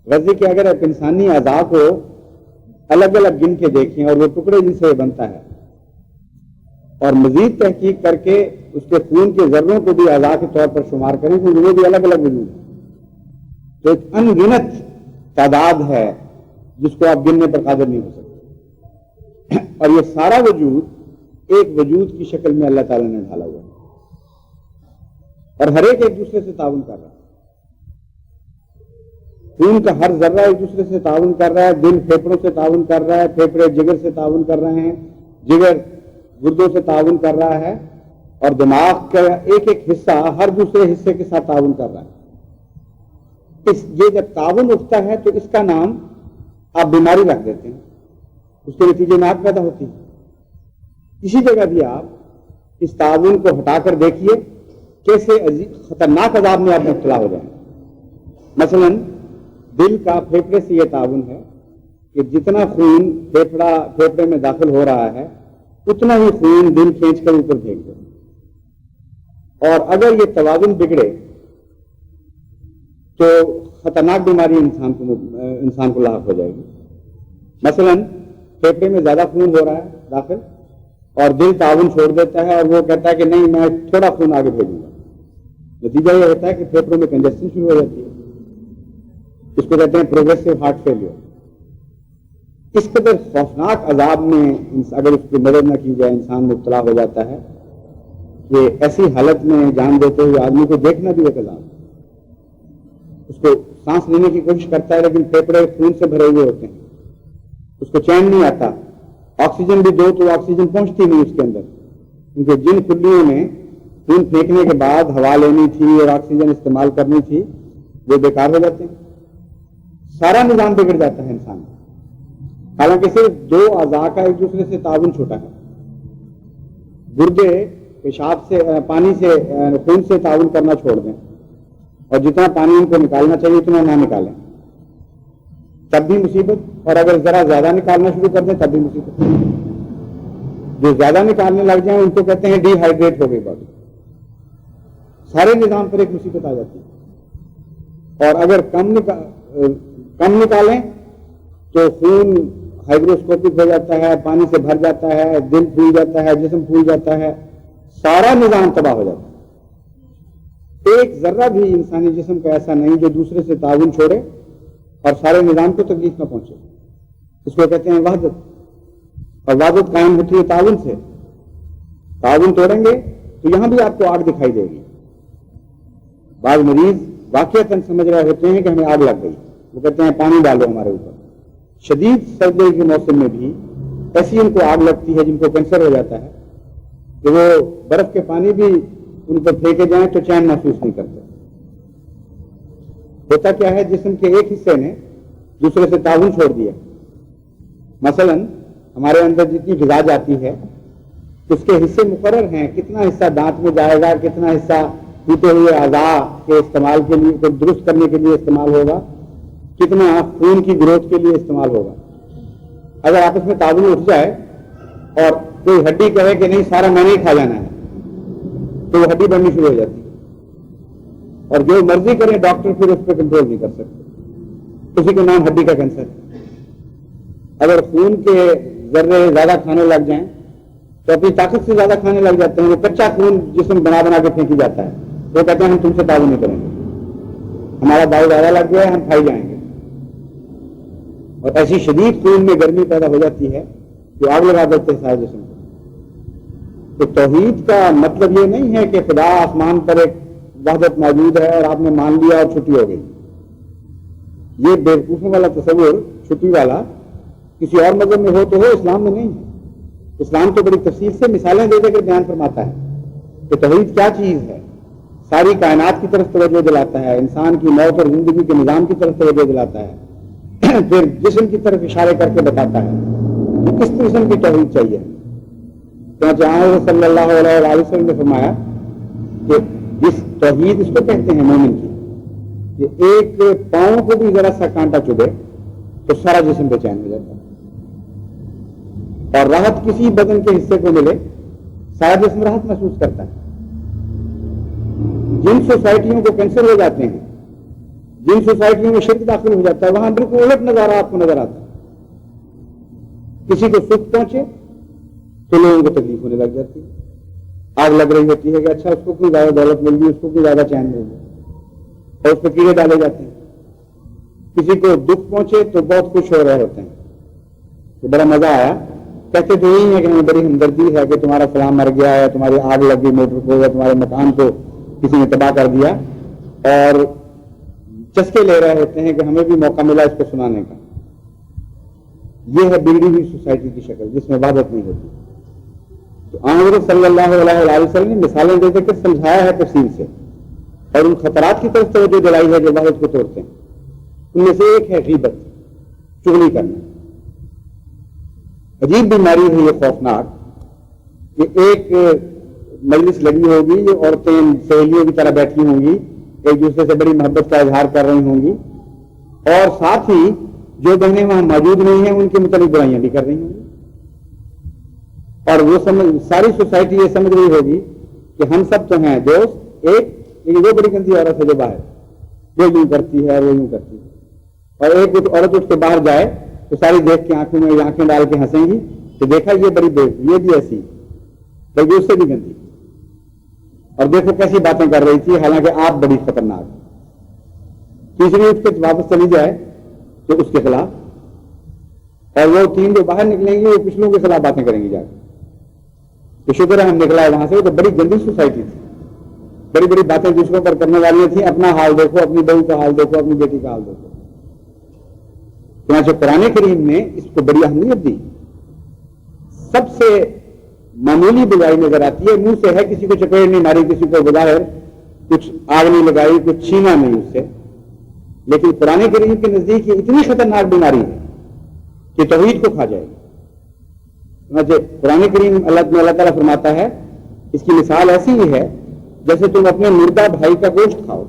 غرض کہ اگر آپ انسانی اعضاء کو الگ الگ گن کے دیکھیں اور وہ ٹکڑے جن سے بنتا ہے اور مزید تحقیق کر کے اس کے خون کے ذروں کو بھی اعضاء کے طور پر شمار کریں تو وہ بھی الگ الگ وجود ہے. تو ایک ان گنت تعداد ہے جس کو آپ گننے پر قادر نہیں ہو سکتے, اور یہ سارا وجود ایک وجود کی شکل میں اللہ تعالیٰ نے ڈھالا ہوا ہے اور ہر ایک دوسرے سے تعاون کر رہا ہے. خون کا ہر ذرہ ایک دوسرے سے تعاون کر رہا ہے, دل پھیپڑوں سے تعاون کر رہا ہے, پھیپڑے جگر سے تعاون کر رہے ہیں, جگر گردوں سے تعاون کر رہا ہے, اور دماغ کا ایک ایک حصہ ہر دوسرے حصے کے ساتھ تعاون کر رہا ہے. یہ جب تعاون اٹھتا ہے تو اس کا نام آپ بیماری رکھ دیتے ہیں, اس کے نتیجے میں آگ پیدا ہوتی ہے. اسی جگہ بھی آپ اس تعاون کو ہٹا کر دیکھیے کیسے خطرناک عذاب میں آپ مبتلا ہو جائیں. مثلاً دل کا پھیپڑے سے یہ تعاون ہے کہ جتنا خون پھیپڑے میں داخل ہو رہا ہے اتنا ہی خون دل کھینچ کر اوپر پھینک دے, اور اگر یہ توازن بگڑے تو خطرناک بیماری انسان کو لاحق ہو جائے گی. مثلاً پھیپڑے میں زیادہ خون ہو رہا ہے داخل اور دل تعاون چھوڑ دیتا ہے اور وہ کہتا ہے کہ نہیں میں تھوڑا خون آگے بھیجوں گا, نتیجہ یہ ہوتا ہے کہ پھیپڑوں میں کنجسشن شروع ہو جاتی ہے. اس کو کہتے ہیں پروگریسو ہارٹ فیلئر. اس قدر خوفناک عذاب میں اگر اس کی مدد نہ کی جائے انسان مبتلا ہو جاتا ہے کہ ایسی حالت میں جان دیتے ہوئے آدمی کو دیکھنا بھی ایک عذاب. اس کو سانس لینے کی کوشش کرتا ہے لیکن پھیپڑے خون سے بھرے ہوئے ہوتے ہیں, اس کو چین نہیں آتا. آکسیجن بھی دو تو آکسیجن پہنچتی نہیں اس کے اندر, کیونکہ جن کھلیوں میں خون پھینکنے کے بعد ہوا لینی تھی اور آکسیجن استعمال کرنی تھی وہ بیکار ہو جاتے ہیں. سارا نظام بگڑ جاتا ہے انسان کا. حالانکہ صرف دو اعضاء کا ایک دوسرے سے تعاون چھوٹا ہے. گردے پیشاب سے پانی سے خون سے تعاون کرنا چھوڑ دیں اور جتنا پانی ان کو نکالنا چاہیے اتنا نہ نکالیں تب بھی مصیبت, اور اگر ذرا زیادہ نکالنا شروع کر دیں تب بھی مصیبت. جو زیادہ نکالنے لگ جائیں ان کو کہتے ہیں ڈی ہائیڈریٹ ہو گئی باڈی. سارے نظام پر ایک مصیبت آ جاتی ہے. اور اگر کم نکالیں تو خون ہائیڈروسکوپک ہو جاتا ہے, پانی سے بھر جاتا ہے, دل پھول جاتا ہے, جسم پھول جاتا ہے, سارا نظام تباہ ہو جاتا ہے. ایک ذرہ بھی انسانی جسم کا ایسا نہیں جو دوسرے سے تعاون چھوڑے اور سارے نظام کو تکلیف نہ پہنچے. اس کو کہتے ہیں وحدت, اور وحدت قائم ہوتی ہے تعاون سے. تعاون توڑیں گے تو یہاں بھی آپ کو آگ دکھائی دے گی. بعض مریض واقعتاً سمجھ رہے ہوتے ہیں کہ ہمیں آگ لگ گئی, وہ کہتے ہیں پانی ڈالو ہمارے اوپر. شدید سردی کے موسم میں بھی ایسی ان کو آگ لگتی ہے جن کو کینسر ہو جاتا ہے کہ وہ برف کے پانی بھی ان پر پھینکے جائیں تو چین محسوس نہیں کرتے. ہوتا کیا ہے, جسم کے ایک حصے نے دوسرے سے تعاون چھوڑ دیا. مثلاً ہمارے اندر جتنی غذا جاتی ہے اس کے حصے مقرر ہیں, کتنا حصہ دانت میں جائے گا, کتنا حصہ ٹوٹے ہوئے اعضاء کے استعمال کے لیے کو درست کرنے کے لیے استعمال ہوگا, کتنا خون کی گروتھ کے لیے استعمال ہوگا. اگر آپس میں تعاون اٹھ جائے اور کوئی ہڈی کہے کہ نہیں سارا میں نے ہی کھا جانا ہے تو وہ ہڈی بننی شروع ہو جاتی ہے, اور جو مرضی کرے ڈاکٹر پھر اس پہ کنٹرول نہیں کر سکتے. اسی کے نام ہڈی کا کینسر. اگر خون کے ذرے زیادہ کھانے لگ جائیں تو اپنی طاقت سے زیادہ کھانے لگ جاتے ہیں. وہ کچا خون جسم بنا کے پھینکی جاتا ہے, وہ کہتے ہیں ہم تم سے تعاون نہیں کریں گے, ہمارا داؤ زیادہ لگ گیا ہے, ہم کھائی جائیں گے. اور ایسی شدید خون میں گرمی پیدا ہو جاتی ہے کہ آگ لگا دیتے ہیں سارے جسم کو۔ تو توحید کا مطلب یہ نہیں ہے کہ خدا آسمان پر ایک وحدت موجود ہے اور آپ نے مان لیا اور چھٹی ہو گئی۔ یہ بیوقوفی والا تصور چھٹی والا کسی اور مذہب میں ہو تو ہو، اسلام میں نہیں ہے۔ اسلام تو بڑی تفصیل سے مثالیں دے دے کر بیان فرماتا ہے کہ توحید کیا چیز ہے، ساری کائنات کی طرف توجہ دلاتا ہے، انسان کی موت اور زندگی کے نظام کی طرف توجہ دلاتا ہے، پھر جسم کی طرف اشارے کر کے بتاتا ہے کہ کس قسم کی توحید چاہیے۔ چنانچہ صلی اللہ علیہ وسلم نے فرمایا کہ جس توحید اس کو کہتے ہیں مومن کی، کہ ایک پاؤں کو بھی ذرا سا کانٹا چبھے تو سارا جسم بے چین ہو جاتا ہے، اور راحت کسی بدن کے حصے کو ملے سارا جسم راحت محسوس کرتا ہے۔ جن سوسائٹیوں کو کینسر ہو جاتے ہیں، جن سوسائٹیوں میں شرک داخل ہو جاتا ہے، وہاں بالکل الٹ نظارہ آپ کو نظر آتا ہے۔ کسی کو سکھ پہنچے تو لوگوں کو تکلیف ہونے لگ جاتی ہے، آگ لگ رہی ہوتی ہے کہ اچھا اس کو کوئی زیادہ دولت مل گئی، اس کو کوئی زیادہ چین مل گئی، اور اس پہ کیڑے ڈالے جاتے ہیں۔ کسی کو دکھ پہنچے تو بہت خوش ہو رہے ہوتے ہیں تو بڑا مزہ آیا، کہتے تو یہی ہے کہ ہمیں بڑی ہمدردی ہے کہ تمہارا فلاں مر گیا ہے، تمہاری آگ لگ گئی موٹر کو، یا تمہارے مکان کو کسی نے تباہ کر دیا، اور چسکے لے رہے ہوتے ہیں کہ ہمیں بھی موقع ملا اس کو سنانے کا۔ یہ ہے بگڑی ہوئی سوسائٹی کی شکل جس میں وحدت نہیں ہوتی۔ تو حضرت صلی اللہ علیہ وسلم نے مثالیں دے دے کر سمجھایا ہے تفصیل سے، اور ان خطرات کی طرف توجہ دلائی ہے جو وحدت کو توڑتے ہیں۔ ان میں سے ایک ہے غیبت، چغلی کرنا۔ عجیب بیماری ہے یہ خوفناک کہ ایک مجلس لگی ہوگی، یہ عورتیں سہیلیوں کی طرح بیٹھی ہوں گی، ایک دوسرے سے بڑی محبت کا اظہار کر رہی ہوں گی، اور ساتھ ہی جو بہنیں وہاں موجود نہیں ہیں ان کے متعلق برائیاں بھی کر رہی ہوں گی، اور وہ ساری سوسائٹی یہ سمجھ رہی ہوگی کہ ہم سب تو ہیں دوست ایک، لیکن وہ بڑی گندی عورت ہے جو باہر وہ یوں کرتی ہے، وہ یوں کرتی ہے، اور ایک عورت اٹھ کے باہر جائے تو ساری دیکھ کے آنکھوں میں آنکھیں ڈال کے ہنسیں گی کہ دیکھا یہ بڑی یہ بھی ایسی، بلکہ اس سے بھی گندی، اور دیکھو کیسی باتیں کر رہی تھی حالانکہ آپ بڑی خطرناک۔ تیسری اٹھ کے واپس چلی جائے تو اس کے خلاف، اور وہ تین جو باہر نکلیں گے وہ پچھلوں کے خلاف باتیں کریں گی جا کے کہ شکر ہے ہم نکلا ہے وہاں سے۔ وہ تو بڑی گندی سوسائٹی تھی، بڑی بڑی باتیں دوسروں پر کرنے والی تھیں، اپنا حال دیکھو، اپنی بہو کا حال دیکھو، اپنی بیٹی کا حال دیکھو۔ چنانچہ قرآن کریم نے اس کو بڑی اہمیت دی۔ سب سے معمولی برائی نظر آتی ہے، منہ سے ہے، کسی کو چپیڑ نہیں ماری، کسی کو بظاہر کچھ آگ نہیں لگائی، کچھ چھینا نہیں اس سے، لیکن قرآن کریم کے نزدیک یہ اتنی خطرناک بیماری ہے کہ توحید کو کھا جائے گی۔ قرآن کریم اللہ تعالیٰ فرماتا ہے، اس کی مثال ایسی ہی ہے جیسے تم اپنے مردہ بھائی کا گوشت کھاؤ۔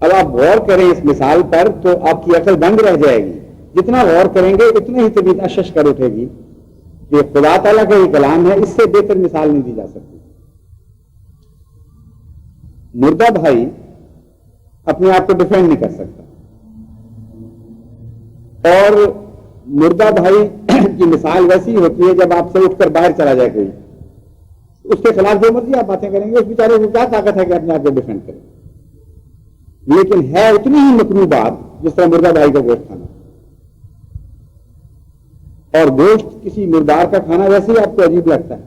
اب آپ غور کریں اس مثال پر تو آپ کی عقل دنگ رہ جائے گی، جتنا غور کریں گے اتنے ہی طبیعت اشش کر اٹھے گی کہ خدا تعالیٰ کا یہ کلام ہے، اس سے بہتر مثال نہیں دی جا سکتی۔ مردہ بھائی اپنے آپ کو ڈیفینڈ نہیں کر سکتا، اور مردہ بھائی کی مثال ویسی ہوتی ہے جب آپ سے اٹھ کر باہر چلا جائے کوئی، اس کے خلاف جو مرضی آپ باتیں کریں گے، اس بیچارے کو کیا طاقت ہے کہ اپنے آپ کو ڈیفینڈ کرے؟ لیکن ہے اتنی ہی مکروہ بات جس طرح مردہ بھائی کا گوشت کھانا، اور گوشت کسی مردار کا کھانا ویسے ہی آپ کو عجیب لگتا ہے،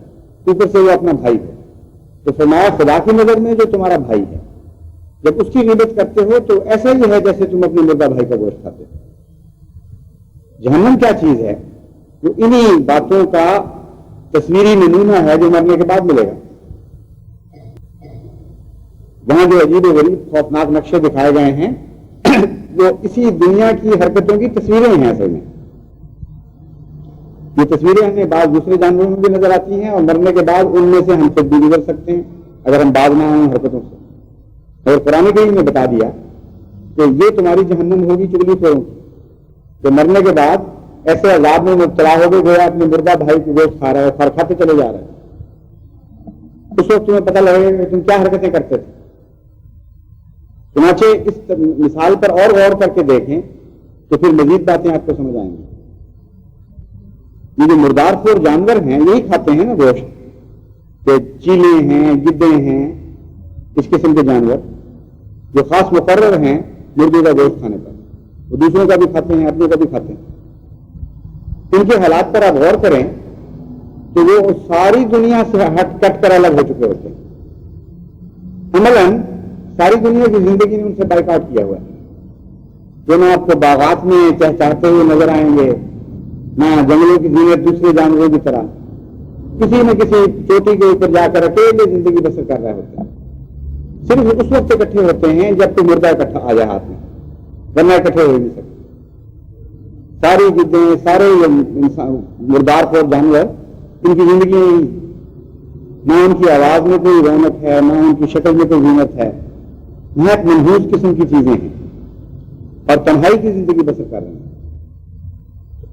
اوپر سے وہ اپنا بھائی ہے۔ تو فرمایا خدا کی نظر میں جو تمہارا بھائی ہے، جب اس کی غیبت کرتے ہو تو ایسا ہی ہے جیسے تم اپنے مردہ بھائی کا گوشت کھاتے ہو۔ جہنم کیا چیز ہے؟ وہ انہی باتوں کا تصویری نمونہ ہے جو مرنے کے بعد ملے گا۔ وہاں جو عجیب و غریب خوفناک نقشے دکھائے گئے ہیں وہ اسی دنیا کی حرکتوں کی تصویریں ہیں۔ اصل میں یہ تصویریں ہمیں بعض دوسرے جانوروں میں بھی نظر آتی ہیں، اور مرنے کے بعد ان میں سے ہم خود بھی گزر سکتے ہیں اگر ہم باز نہ ہوں حرکتوں سے۔ اور قرآن کریم نے بتا دیا کہ یہ تمہاری جہنم ہوگی چغلی خوروں کی، کہ مرنے کے بعد ایسے عذاب میں مبتلا ہو گئے گویا اپنے مردہ بھائی کو گوشت کھا رہا ہے، کھر کھاتے چلے جا رہے ہیں۔ اس وقت تمہیں پتہ لگے گا کہ تم کیا حرکتیں کرتے تھے۔ چنانچہ اس مثال پر اور غور کر کے دیکھیں تو پھر مزید باتیں آپ کو سمجھ آئیں گی۔ یہ جو مردار خور جانور ہیں یہی کھاتے ہیں نا گوشت، کہ چیلے ہیں، گدے ہیں، اس قسم کے جانور جو خاص مقرر ہیں مردے کا گوشت کھانے پر۔ وہ دوسروں کا بھی کھاتے ہیں، اپنے کا بھی کھاتے ہیں۔ ان کے حالات پر آپ غور کریں کہ وہ ساری دنیا سے ہٹ کٹ کر الگ ہو چکے ہوتے ہیں۔ عملاً ساری دنیا کی زندگی نے ان سے بائیکاٹ کیا ہوا ہے۔ جو نہ آپ کو باغات میں چہچہاتے ہوئے نظر آئیں گے، نہ جنگلوں کی زینت دوسرے جانوروں کی طرح، کسی نہ کسی چوٹی کے اوپر جا کر اکیلے زندگی بسر کر رہے ہوتے ہیں۔ صرف اس وقت اکٹھے ہوتے ہیں جب کوئی مردہ اکٹھا آ جائے ہاتھ میں، ورنہ اکٹھے ہو نہیں سکتے۔ ساری گدیں، سارے مردار خور جانور، ان کی زندگی نہ ان کی آواز میں کوئی رونق ہے، نہ ان کی شکل میں کوئی زینت ہے، نہایت منحوس قسم کی چیزیں ہیں اور تنہائی کی زندگی بسر کر رہے ہیں۔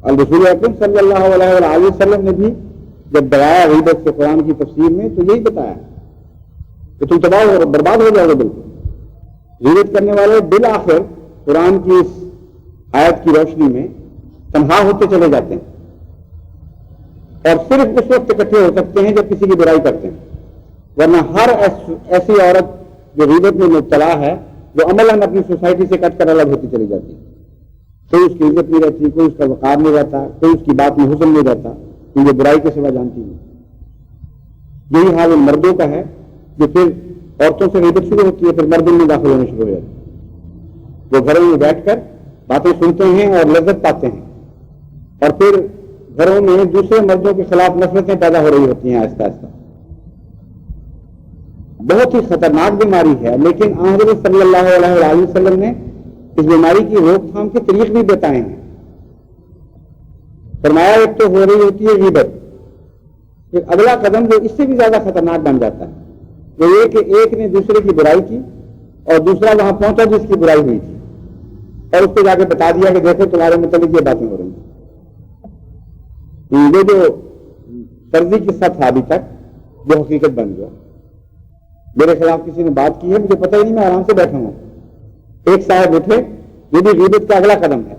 الرسول اکرم صلی اللہ علیہ وآلہ وسلم نے بھی جب ڈرایا غیبت سے قرآن کی تفسیر میں تو یہی بتایا کہ تم تباہ اور برباد ہو جاؤ گے۔ بالکل غیبت کرنے والے بالآخر قرآن کی اس آیت کی روشنی میں تنہا ہوتے چلے جاتے ہیں اور صرف اس وقت اکٹھے ہو سکتے ہیں جب کسی کی برائی کرتے ہیں، ورنہ ہر ایسی عورت جو غیبت میں مبتلا ہے وہ عملاً اپنی سوسائٹی سے کٹ کر الگ ہوتی چلی جاتی ہے۔ کوئی اس کی عزت نہیں رہتی، کوئی اس کا وقار نہیں رہتا، کوئی اس کی بات میں حسن نہیں رہتا، کیونکہ برائی کے سوا جانتی نہیں۔ یہی حال ان مردوں کا ہے جو پھر عورتوں سے غیبت شروع ہوتی ہے، پھر مردوں میں داخل ہونے شروع ہو جاتے ہیں۔ وہ گھروں میں بیٹھ کر باتیں سنتے ہیں اور لذت پاتے ہیں، اور پھر گھروں میں دوسرے مردوں کے خلاف نفرتیں پیدا ہو رہی ہوتی ہیں آہستہ آہستہ۔ بہت ہی خطرناک بیماری ہے، لیکن حضرت صلی اللہ علیہ وآلہ وسلم نے اس بیماری کی روک تھام کے طریق بھی بتائے ہیں۔ فرمایا ایک تو ہو رہی ہوتی ہے غیبت، پھر اگلا قدم جو اس سے بھی زیادہ خطرناک بن جاتا ہے وہ یہ کہ ایک نے دوسرے کی برائی کی اور دوسرا وہاں پہنچا جس کی برائی ہوئی تھی اور اس کو جا کے بتا دیا کہ دیکھو تمہارے متعلق یہ باتیں ہو رہی ہیں۔ یہ جو فرضی قصہ تھا ابھی تک وہ حقیقت بن گیا۔ میرے خلاف کسی نے بات کی ہے، مجھے پتہ ہی نہیں، میں آرام سے بیٹھا ہوں۔ ایک صاحب اٹھے، یہ بھی غیبت کا اگلا قدم ہے۔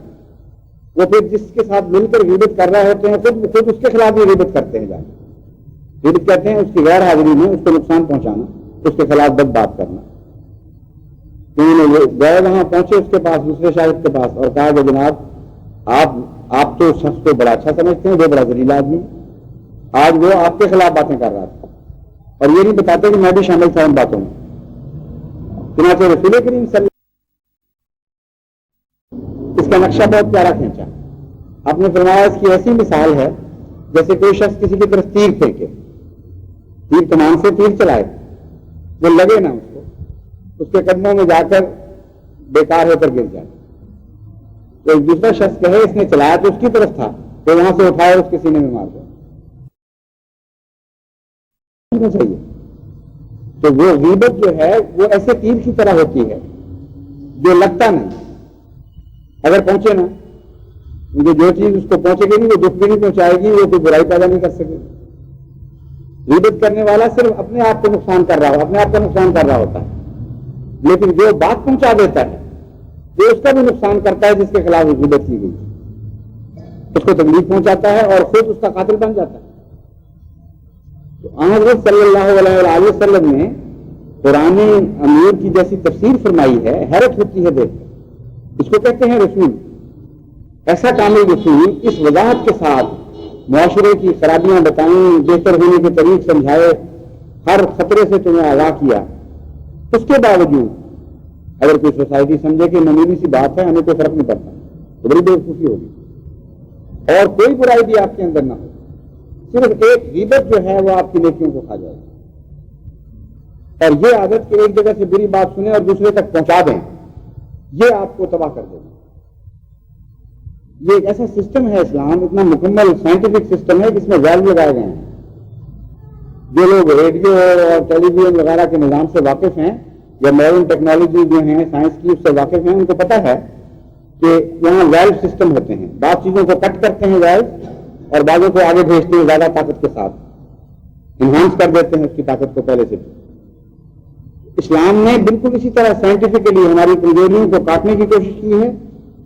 وہ پھر جس کے ساتھ مل کر غیبت کر رہے ہوتے ہیں خود اس کے خلاف بھی غیبت کرتے ہیں۔ غیبت کہتے ہیں اس کی غیر حاضری میں اس کو نقصان پہنچانا، اس کے خلاف بد بات کرنا۔ گئے وہاں پہنچے اس کے پاس، دوسرے شاہد کے پاس، اور کہا کہ جناب آپ تو شخص کو بڑا اچھا سمجھتے ہیں، جو بڑا ذلیل آدمی، آج وہ آپ کے خلاف باتیں کر رہا تھا اور یہ نہیں بتاتے کہ میں بھی شامل تھا ان باتوں میں۔ چنانچہ رسول کریم صلی اس کا نقشہ بہت پیارا کھینچا۔ آپ نے فرمایا اس کی ایسی مثال ہے جیسے کوئی شخص کسی کی طرف تیر پھینکے، تیر کمان سے تیر چلائے، وہ لگے نہ اس کو، اس کے قدموں میں جا کر بیکار ہو کر گر جائے۔ تو ایک دوسرا شخص کہے اس نے چلایا تو اس کی طرف تھا، تو وہاں سے اٹھائے اس کے سینے میں مار دیا۔ چاہیے تو وہ غیبت جو ہے وہ ایسے تیر کی طرح ہوتی ہے جو لگتا نہیں، اگر پہنچے نا، کیونکہ جو چیز اس کو پہنچے گی نہیں وہ دکھ بھی نہیں پہنچائے گی، وہ کوئی برائی پیدا نہیں کر سکے۔ غیبت کرنے والا صرف اپنے آپ کو نقصان کر رہا ہو، اپنے آپ کا نقصان کر رہا ہوتا ہے، لیکن جو بات پہنچا دیتا ہے وہ اس کا بھی نقصان کرتا ہے جس کے خلاف غیبت کی گئی، اس کو تکلیف پہنچاتا ہے اور خود اس کا قاتل بن جاتا ہے۔ تو حضرت صلی اللہ علیہ وآلہ وسلم نے قرآن امیر کی جیسی تفسیر فرمائی ہے، حیرت ہوتی ہے دیکھ کر۔ اس کو کہتے ہیں رسول، ایسا کامل رسول اس وضاحت کے ساتھ معاشرے کی خرابیاں بتائیں، بہتر ہونے کے طریق سمجھائے، ہر خطرے سے تمہیں آگاہ کیا، اس کے باوجود اگر کوئی سوسائٹی سمجھے کہ معمولی سی بات ہے ہمیں کوئی فرق نہیں پڑتا تو بڑی بےوقوفی ہوگی، اور کوئی برائی بھی آپ کے اندر نہ ہو، صرف ایک غیبت جو ہے وہ آپ کی نیکیوں کو کھا جائے گی۔ اور یہ عادت کہ ایک جگہ سے بری بات سنیں اور دوسرے تک پہنچا دیں، یہ آپ کو تباہ کر دے گا۔ یہ ایک ایسا سسٹم ہے اسلام، اتنا مکمل سائنٹیفک سسٹم ہے کہ اس میں ویلو لگائے گئے ہیں۔ جو لوگ ریڈیو اور ٹیلی ویژن وغیرہ کے نظام سے واقف ہیں یا ماڈرن ٹیکنالوجی جو ہیں سائنس کی اس سے واقف ہیں، ان کو پتہ ہے کہ یہاں ویلو سسٹم ہوتے ہیں، بعض چیزوں کو کٹ کرتے ہیں ویلو اور بعضوں کو آگے بھیجتے ہیں زیادہ طاقت کے ساتھ، انہانس کر دیتے ہیں اس کی طاقت کو پہلے سے۔ اسلام نے بالکل اسی طرح سائنٹیفکلی ہماری کمزوریوں کو کاٹنے کی کوشش کی ہے،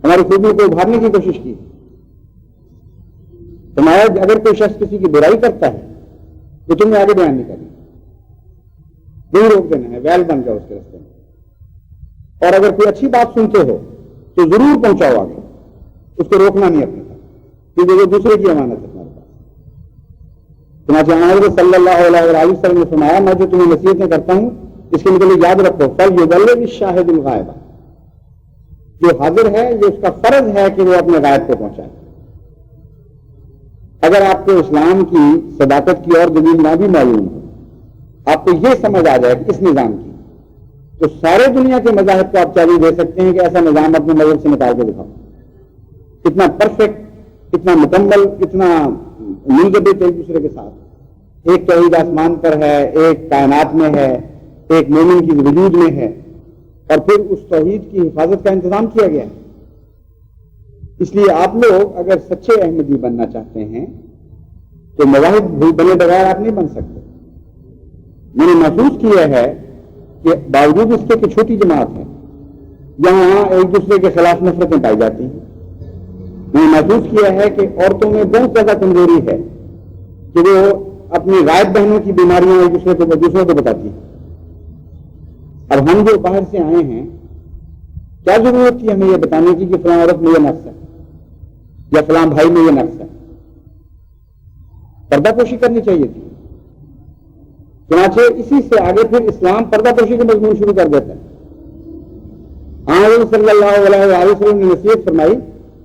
ہماری خوبیوں کو ابھارنے کی کوشش کی۔ فرمایا اگر کوئی شخص کسی کی برائی کرتا ہے تو تم نے آگے بیان نہیں کرنا، نہیں روک دینا ہے، ویل بن جاؤ اس کے راستے میں۔ اور اگر کوئی اچھی بات سنتے ہو تو ضرور پہنچاؤ آگے، اس کو روکنا نہیں اپنے ساتھ، کیونکہ وہ دوسرے کی امانت ہے تمہارے پاس۔ چنانچہ حضرت صلی اللہ علیہ وسلم نے فرمایا میں جو تمہیں نصیحتیں کرتا ہوں اس کے متعلق یاد رکھو، فَلْيُبَلِّغِ الشَّاهِدُ الْغَائِبَ، جو حاضر ہے یہ اس کا فرض ہے کہ وہ اپنے غائب کو پہنچائے۔ اگر آپ کو اسلام کی صداقت کی اور دلیل نہ بھی معلوم ہو، آپ کو یہ سمجھ آ جائے کہ اس نظام کی، تو سارے دنیا کے مذاہب کو آپ چیلنج دے سکتے ہیں کہ ایسا نظام اپنے مذہب سے نکال کے دکھاؤ، اتنا پرفیکٹ، اتنا مکمل، اتنا منضبط ایک دوسرے کے ساتھ، ایک توحید آسمان پر ہے، ایک کائنات میں ہے، ایک مومن کی وجود میں ہے، اور پھر اس توحید کی حفاظت کا انتظام کیا گیا ہے۔ اس لیے آپ لوگ اگر سچے احمدی بننا چاہتے ہیں تو مذاہب بنے بغیر آپ نہیں بن سکتے۔ میں نے محسوس کیا ہے کہ باوجود اس کے کہ چھوٹی جماعت ہے، یہاں ایک دوسرے کے خلاف نفرتیں پائی جاتی ہیں۔ میں نے محسوس کیا ہے کہ عورتوں میں بہت زیادہ کمزوری ہے کہ وہ اپنی غائب بہنوں کی بیماریاں ایک دوسرے کو بتاتی ہیں۔ اب ہم جو باہر سے آئے ہیں، کیا ضرورت تھی ہمیں یہ بتانے کی کہ فلاں عورت میں یہ نقص ہے یا فلاں بھائی میں یہ نقص ہے؟ پردہ پوشی کرنی چاہیے تھی۔ چنانچہ اسی سے آگے پھر اسلام پردہ پوشی کے مضمون شروع کر دیتا ہے۔ حضرت صلی اللہ علیہ وسلم نے نصیحت فرمائی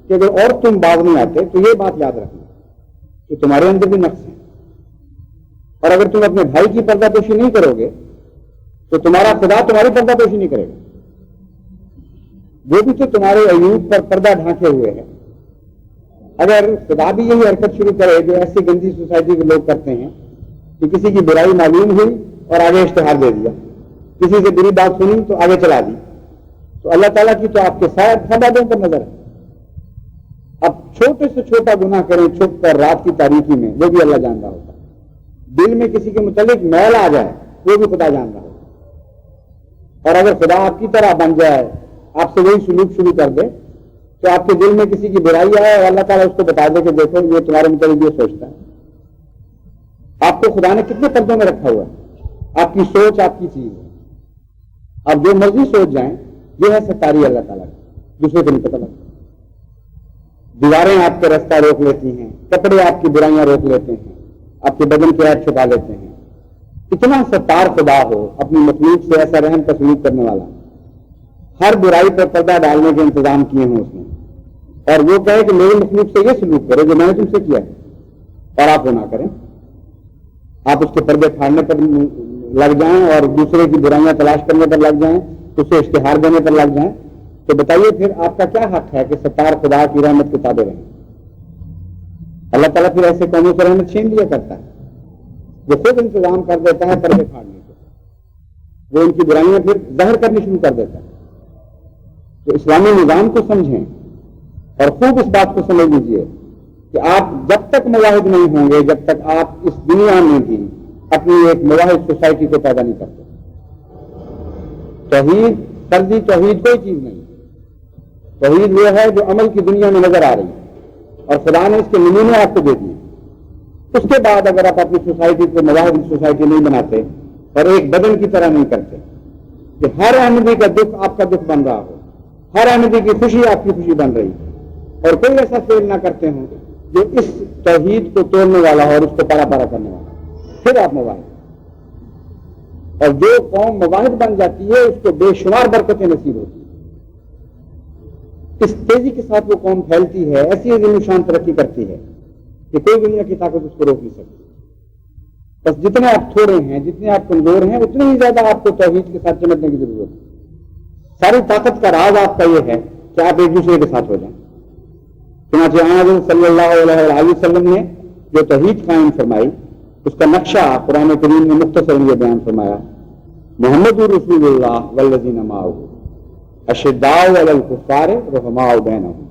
کہ اگر اور تم باز نہیں آتے تو یہ بات یاد رکھنا کہ تمہارے اندر بھی نقص ہے، اور اگر تم اپنے بھائی کی پردہ پوشی نہیں کرو گے تو تمہارا خدا تمہاری پردہ پوشی نہیں کرے گا۔ وہ بھی تو تمہارے عیوب پر پردہ ڈھانکے ہوئے ہے۔ اگر خدا بھی یہی حرکت شروع کرے جو ایسی گندی سوسائٹی کے لوگ کرتے ہیں کہ کسی کی برائی معلوم ہوئی اور آگے اشتہار دے دیا، کسی سے بری بات سنی تو آگے چلا دی، تو اللہ تعالیٰ کی تو آپ کے سب باتوں پر نظر ہے۔ اب چھوٹے سے چھوٹا گناہ کریں چھپ کر رات کی تاریکی میں، وہ بھی اللہ جان رہا ہوتا ہے۔ دل میں کسی کے متعلق میل آ جائے وہ بھی خدا جان رہا ہوتا ہے۔ اور اگر خدا آپ کی طرح بن جائے، آپ سے وہی سلوک شروع کر دے تو آپ کے دل میں کسی کی برائی آئے اور اللہ تعالیٰ اس کو بتا دے کہ دیکھو یہ تمہارے متعلق یہ سوچتا ہے۔ آپ کو خدا نے کتنے پردوں میں رکھا ہوا ہے؟ آپ کی سوچ آپ کی چیز ہے، آپ جو مرضی سوچ جائیں، یہ ہے ستاری اللہ تعالیٰ کی، دوسرے کو نہیں پتہ لگتا۔ دیواریں آپ کے راستہ روک لیتی ہیں، کپڑے آپ کی برائیاں روک لیتے ہیں، آپ کے بدن کے عیب چھپا لیتے ہیں۔ اتنا ستار خدا ہو، اپنی مخلوق سے ایسا رحم کا سلوک کرنے والا، ہر برائی پر پردہ ڈالنے کے انتظام کیے ہیں اس نے، اور وہ کہے کہ میرے مخلوق سے یہ سلوک کرو جو میں نے تم سے کیا ہے، اور آپ وہ نہ کریں، آپ اس کے پردے پھاڑنے پر لگ جائیں اور دوسرے کی برائیاں تلاش کرنے پر لگ جائیں، اسے اشتہار دینے پر لگ جائیں، تو بتائیے پھر آپ کا کیا حق ہے کہ ستار خدا کی رحمت کے تابع رہیں؟ اللہ تعالیٰ پھر ایسے قوموں سے رحمت چھین لیا کرتا ہے، وہ خود انتظام کر دیتا ہے پردے پھاڑنے کو، وہ ان کی برائیاں پھر ظاہر کرنی شروع کر دیتا ہے۔ تو اسلامی نظام کو سمجھیں اور خوب اس بات کو سمجھ لیجیے کہ آپ جب تک مواحد نہیں ہوں گے، جب تک آپ اس دنیا میں بھی اپنی ایک مواحد سوسائٹی کو پیدا نہیں کرتے۔ توحید فرضی توحید کوئی چیز نہیں، توحید وہ ہے جو عمل کی دنیا میں نظر آ رہی ہے، اور خدا نے اس کے نمونے آپ کو دے دیے۔ اس کے بعد اگر آپ اپنی سوسائٹی کو مواحد سوسائٹی نہیں بناتے اور ایک بدن کی طرح نہیں کرتے کہ ہر احمدی کا دکھ آپ کا دکھ بن رہا ہو، ہر احمدی کی خوشی آپ کی خوشی بن رہی ہے، اور کوئی ایسا فعل نہ کرتے ہوں جو اس توحید کو توڑنے والا ہو اور اس کو پارا پارا کرنے والا، پھر آپ مواحد۔ اور جو قوم مواحد بن جاتی ہے اس کو بے شمار برکتیں نصیب ہوتی ہیں۔ اس تیزی کے ساتھ وہ قوم پھیلتی ہے، ایسی عظیم شان ترقی کرتی ہے کہ کوئی دنیا کی طاقت اس کو روک نہیں سکتی۔ بس جتنے آپ تھوڑے ہیں، جتنے آپ کمزور ہیں، اتنے ہی زیادہ آپ کو توحید کے ساتھ چمٹنے کی ضرورت ہے۔ ساری طاقت کا راز آپ کا یہ ہے کہ آپ ایک دوسرے کے ساتھ ہو جائیں۔ چنانچہ حضرت صلی اللہ علیہ وسلم نے جو توحید قائم فرمائی اس کا نقشہ قرآن کریم نے مختصر یہ بیان فرمایا، محمد رسول اللہ والذین معہ اشداء علی الکفار رحماء بینہم۔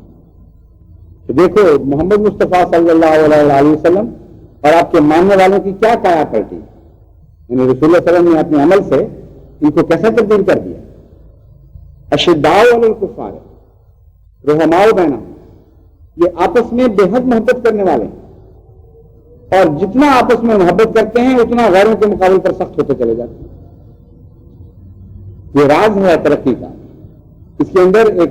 تو دیکھو محمد مصطفیٰ صلی اللہ علیہ وسلم اور آپ کے ماننے والوں کی کیا کایا پلٹی، یعنی رسول اللہ صلی اللہ علیہ وسلم نے اپنے عمل سے ان کو کیسے تبدیل کر دیا۔ اشداء علی الکفار رحماء بینہم، یہ آپس میں بے حد محبت کرنے والے ہیں، اور جتنا آپس میں محبت کرتے ہیں اتنا غیروں کے مقابل پر سخت ہوتے چلے جاتے ہیں۔ یہ راز ہے ترقی کا۔ اس کے اندر ایک